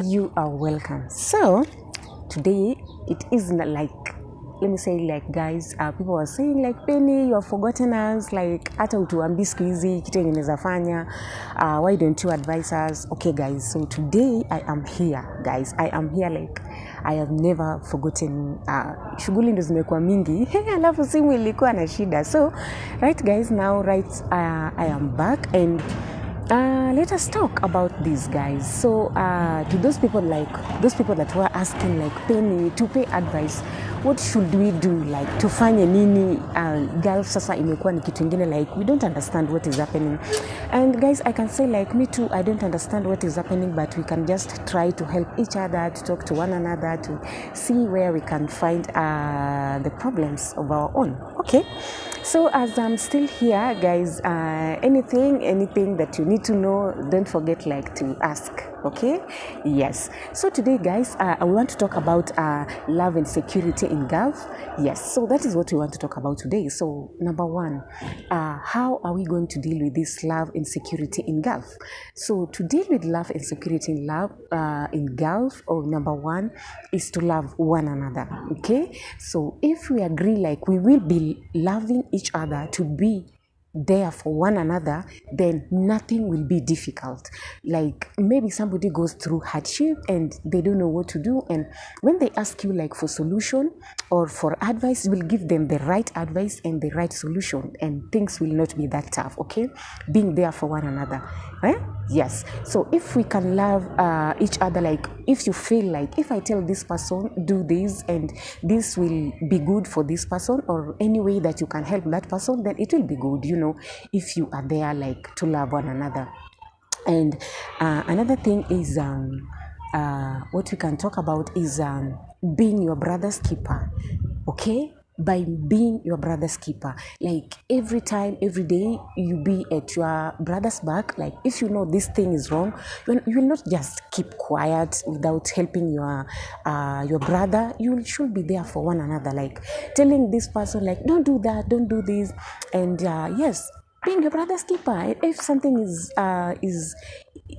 You are welcome. So today it isn't like, let me say, like, guys, people are saying like, Penny, you have forgotten us, like hata utuambi siku hizi kitu yenye unaweza fanya, why don't you advise us? Okay guys, so today I am here, guys. I am here like I have never forgotten. Shughuli ndo zimekuwa mingi alafu simu ilikuwa na shida. So right guys, now I am back and let us talk about these guys. So to those people that were asking like, Penny, to pay advice, what should we do, like tufanye nini? Girls sasa imekuwa ni kitu ingine, like we don't understand what is happening. And guys, I can say like me too, I don't understand what is happening, but we can just try to help each other, to talk to one another, to see where we can find the problems of our own. Okay, so as I'm still here, guys, anything that you need to know, don't forget like to ask. Okay, yes. So today, guys, I want to talk about love and security in Gulf. Yes, so that is what we want to talk about today. So number one, how are we going to deal with this love and security in Gulf? So to deal with love and security in Gulf, number one is to love one another. Okay, so if we agree like we will be loving each other, to be there for one another, then nothing will be difficult. Like maybe somebody goes through hardship and they don't know what to do, and when they ask you like for solution or for advice, you will give them the right advice and the right solution, and things will not be that tough. Okay, being there for one another. Yes, so if we can love each other, like if you feel like if I tell this person do this and this will be good for this person, or any way that you can help that person, then it will be good, if you are there like to love one another. And another thing is what we can talk about is being your brother's keeper. Okay, by being your brother's keeper, like every time, every day, you be at your brother's back. Like if you know this thing is wrong, you will not just keep quiet without helping your brother. You should be there for one another, like telling this person like, don't do that, don't do this. And yes, being your brother's keeper. If something is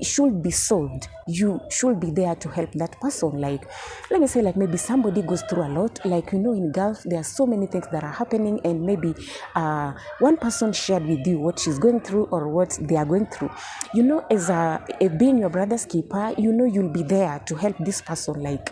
should be solved, you should be there to help that person. Like let me say, like maybe somebody goes through a lot, like in Gulf there are so many things that are happening, and maybe one person shared with you what she's going through or what they are going through. As being your brother's keeper, you'll be there to help this person. Like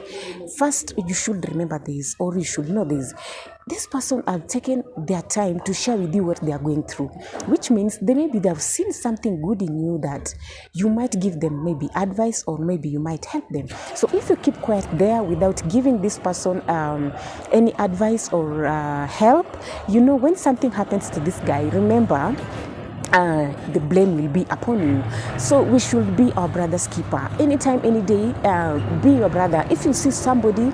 first you should remember this, or you should know this person have taken their time to share with you what they are going through, which means they have seen something good in you that you might give them maybe advice, or maybe you might help them. So if you keep quiet there without giving this person any advice or help, when something happens to this guy, remember, the blame will be upon you. So we should be our brother's keeper. Anytime, any day, be your brother. If you see somebody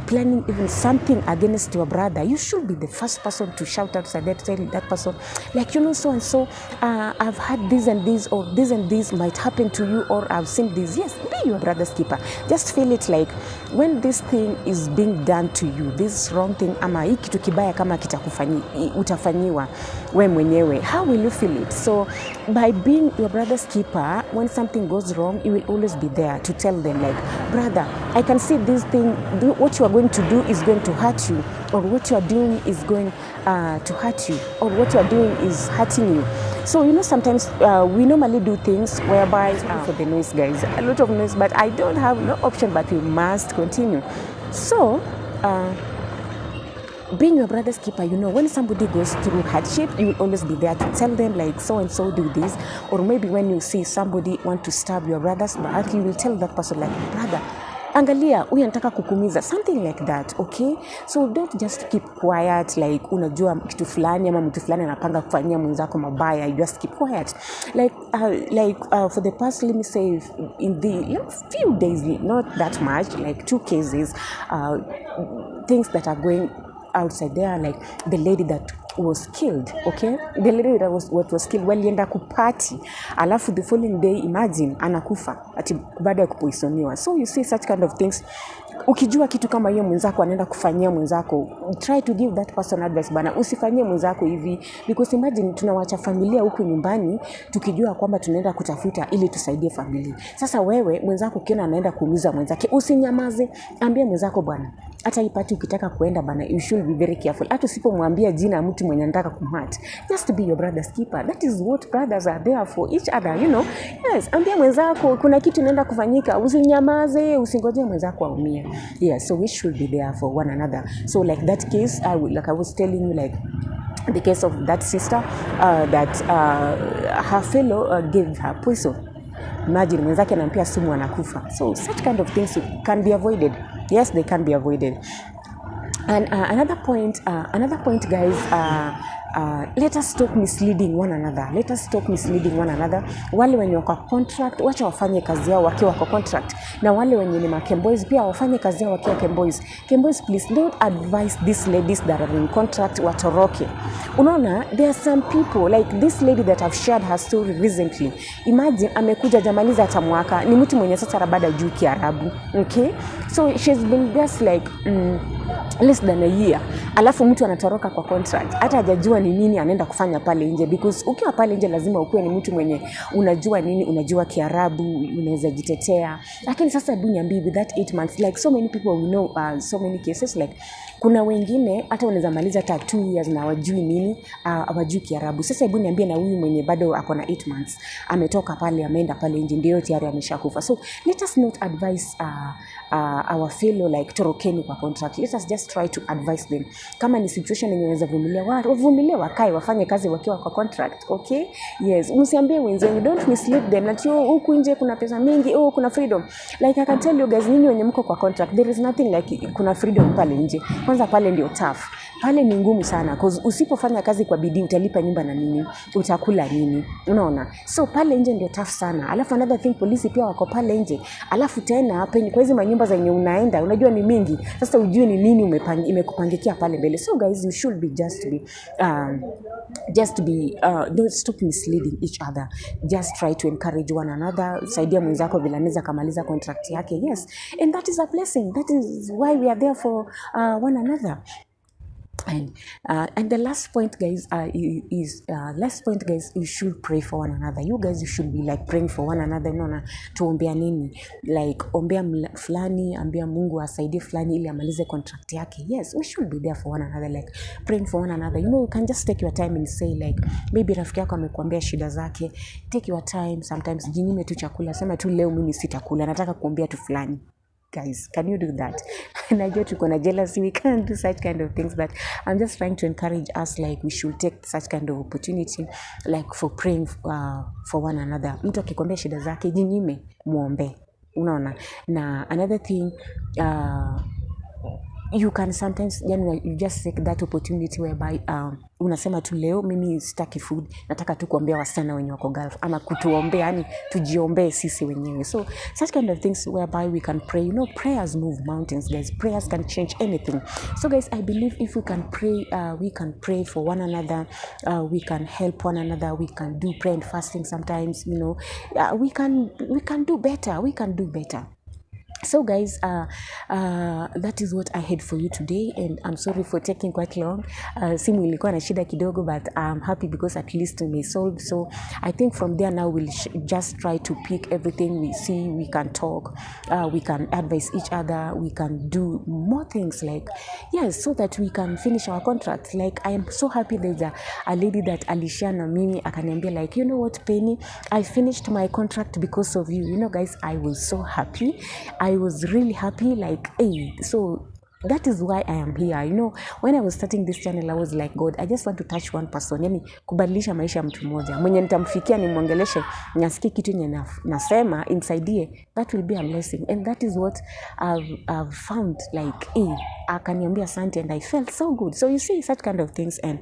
planning even something against your brother, you should be the first person to shout outside there, to tell that person, like, so and so, I've had this and this, or this and this might happen to you, or I've seen this. Yes, be your brother's keeper. Just feel it like when this thing is being done to you, this wrong thing, ama hii kitu kibaya kama utafanyiwa we mwenyewe, how will you feel it? So by being your brother's keeper, when something goes wrong, you will always be there to tell them like, brother, I can see this thing, what you are going to do is going to hurt you, or what you are doing is going to hurt you, or what you are doing is hurting you. So sometimes we normally do things whereby for the noise, guys, a lot of noise, but I don't have no option, but we must continue. So being your brother's keeper, when somebody goes through hardship, you will always be there to tell them like, so and so do this. Or maybe when you see somebody want to stab your brother's back, you will tell that person like, brother, angalia, huyu anataka kukumiza, something like that. Okay, so don't just keep quiet like unajua kitu fulani ama mtu fulani anapanga kufanyia mwenzako mabaya. You just keep quiet. Like for the past, let me say, in the few days, not that much, like 2 cases, things that are going outside there, like the lady that was killed, okay? The lady that was killed walienda kupati, alafu the following day imagine anakufa ati baada ya kupoisoniwa. So you see such kind of things. Ukijua kitu kama hiyo mwenzako anaenda kufanyia mwenzako, try to give that person advice bana, usifanyie mwenzako hivi, because imagine tunawacha familia huku nyumbani tukijua kwamba tunaenda kutafuta ili tusaidie familia. Sasa wewe mwenzako ukiona anaenda kuumiza mwenzake, usinyamaze, ambia mwenzako bwana, hata ipati ukitaka kuenda bana, you should be very careful. Hata usipomwambia jina mtu mwenye anataka kumhurt, just be your brother's keeper. That is what brothers are there for each other, you know. Yes, ambia mwenzako kuna kitu inaenda kufanyika, usinyamaze, usingoje mwenzako aumie. Yeah, so we should be there for one another. So like that case, like I was telling you, like the case of that sister that her fellow gave her poison. Imagine mwenzake anampia sumu anakufa. So such kind of things can be avoided. Yes, they can be avoided. And another point, guys, let us stop misleading one another. Let us stop misleading one another. Wale wenye wako contract, wacha wafanye kazi yao wakiwa kwa contract. Na wale wenye ni makemboys pia wafanye kazi yao wakiwa kemboys. Kemboys, please don't advise these ladies that are in contract watoroke. Unaona, there are some people like this lady that have shared her story recently. Imagine amekuja jamaliza hata mwaka, ni mtu mwenye sasa rabada juu Kiarabu. Okay? So she's been just like less than a year. Alafu mtu anatoroka kwa contract. Hata hajajua ni nini anaenda kufanya pale nje, because ukiwa pale nje lazima ukuwe ni mtu mwenye unajua nini, unajua Kiarabu, unaweza jitetea. Lakini sasa hebu niambie, with that 8 months, like so many people we know, so many cases, like kuna wengine hata wanaweza maliza hata 2 years na wajui nini, hawajui Kiarabu. Sasa hebu niambie na huyu mwenye bado ako na 8 months ametoka pale, ameenda pale nje, ndio tayari ameshakufa. So let us not advise our fellow like torokeni kwa contract. Let us just try to advise them. Kama ni situation yenye unaweza vumilia, wavumilie, wakae wafanye kazi wakiwa kwa contract. Okay? Yes, msiambie wenzenu, don't mislead them that huku nje kuna pesa mingi, kuna freedom. Like I can tell you guys, nyinyi wenye mko kwa contract, there is nothing like kuna freedom pale nje. Kwanza pale ndio tough. Pale ni ngumu sana, because usipofanya kazi kwa bidii utalipa nyumba na nini, utakula nini, unaona? So pale nje ndio tough sana. Alafu another thing, polisi pia wako pale nje. Alafu tena hapa kwa hizo manyumba zenye unaenda, unajua ni mingi. Sasa ujue ni nini imekupangikia pale mbele. So guys, you should be don't stop misleading each other. Just try to encourage one another. Saidia mwenzako vile anaweza kamaliza contract yake. Yes, and that is a blessing. That is why we are there for one another. And the last point, guys, you should pray for one another. You guys, you should be like praying for one another. Unaona, tuombea nini? Like ombea fulani, ambia Mungu asaidie fulani ili amalize contract yake. Yes, we should be there for one another, like praying for one another. You know, you can just take your time and say like, maybe rafiki yako amekuambia shida zake. Take your time. Sometimes jinyime tu chakula. Sema tu leo mimi sitakula, nataka kuombea tu fulani. Guys, can you do that? Najua tuko na jealousy, we can't do such kind of things, but I'm just trying to encourage us, like we should take such kind of opportunity, like for praying for one another. Mtu akikwambia shida zake, jinyime, muombe. Unaona? Na another thing, you can sometimes, you just take that opportunity whereby unasema tu leo mimi sitaki food, nataka tu kuombea wasichana wenye wako Gulf, ama kutuombea, yani tujiombee sisi wenyewe. So such kind of things whereby we can pray. You know, prayers move mountains, guys. Prayers can change anything. So guys, I believe if we can pray for one another, we can help one another, we can do prayer and fasting sometimes, you know, we can do better. So guys, that is what I had for you today, and I'm sorry for taking quite long. Simu ilikuwa na shida kidogo, but I'm happy because at least we may solve. So I think from there now we'll just try to pick everything we see. We can talk, we can advise each other, we can do more things, like yes, so that we can finish our contract. Like I am so happy there's a lady that alishare na mimi akaniambia like, you know what, Penny, I finished my contract because of you. You know guys, I was so happy. I was really happy, like, hey, so that is why I am here. You know, when I was starting this channel, I was like, God, I just want to touch one person. Yani, kubadilisha maisha mtu mmoja. Mwenye nitamfikia ni mwongeleshe, nyasikie kitu nye nasema, imsaidie. That will be a blessing. And that is what I've found, like, hey, akaniambia asante, and I felt so good. So you see, such kind of things. And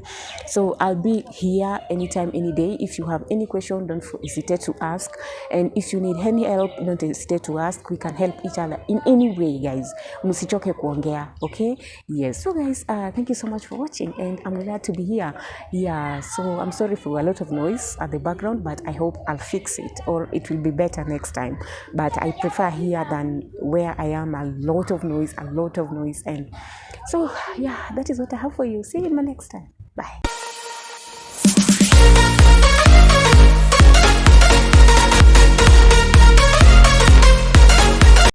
so I'll be here anytime, any day. If you have any question, don't hesitate to ask. And if you need any help, don't hesitate to ask. We can help each other in any way, guys. Msichoke kuongea. Okay, yes. So guys, thank you so much for watching, and I'm glad to be here. Yeah, so I'm sorry for a lot of noise at the background, but I hope I'll fix it, or it will be better next time. But I prefer here than where I am, a lot of noise, and so yeah, that is what I have for you. See you in my next time. Bye.